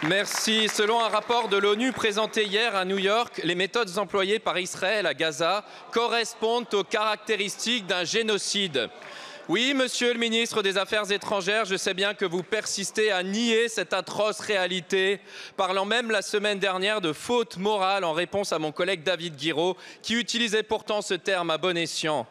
Merci. Selon un rapport de l'ONU présenté hier à New York, les méthodes employées par Israël à Gaza correspondent aux caractéristiques d'un génocide. Oui, monsieur le ministre des Affaires étrangères, je sais bien que vous persistez à nier cette atroce réalité, parlant même la semaine dernière de faute morale en réponse à mon collègue David Guiraud, qui utilisait pourtant ce terme à bon escient.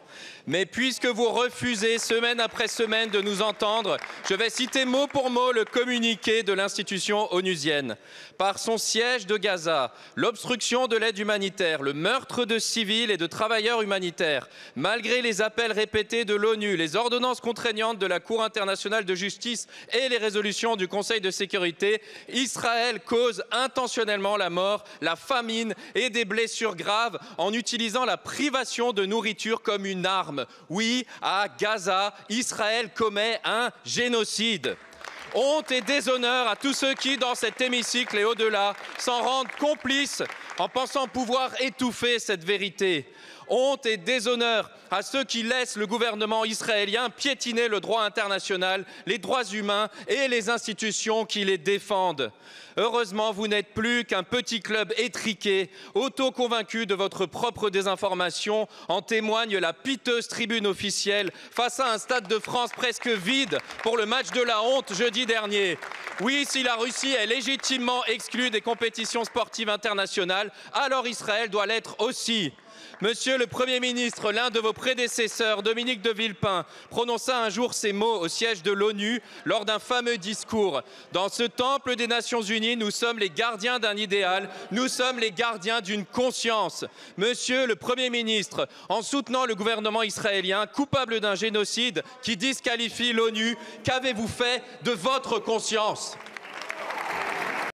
Mais puisque vous refusez semaine après semaine de nous entendre, je vais citer mot pour mot le communiqué de l'institution onusienne. Par son siège de Gaza, l'obstruction de l'aide humanitaire, le meurtre de civils et de travailleurs humanitaires, malgré les appels répétés de l'ONU, les ordonnances contraignantes de la Cour internationale de justice et les résolutions du Conseil de sécurité, Israël cause intentionnellement la mort, la famine et des blessures graves en utilisant la privation de nourriture comme une arme. Oui, à Gaza, Israël commet un génocide. Honte et déshonneur à tous ceux qui, dans cet hémicycle et au-delà, s'en rendent complices en pensant pouvoir étouffer cette vérité. Honte et déshonneur à ceux qui laissent le gouvernement israélien piétiner le droit international, les droits humains et les institutions qui les défendent. Heureusement, vous n'êtes plus qu'un petit club étriqué, auto-convaincu de votre propre désinformation. En témoigne la piteuse tribune officielle face à un stade de France presque vide pour le match de la honte jeudi dernier. Oui, si la Russie est légitimement exclue des compétitions sportives internationales, alors Israël doit l'être aussi. Monsieur le Premier ministre, l'un de vos prédécesseurs, Dominique de Villepin, prononça un jour ces mots au siège de l'ONU lors d'un fameux discours. Dans ce temple des Nations Unies, nous sommes les gardiens d'un idéal, nous sommes les gardiens d'une conscience. Monsieur le Premier ministre, en soutenant le gouvernement israélien coupable d'un génocide qui disqualifie l'ONU, qu'avez-vous fait de votre conscience ?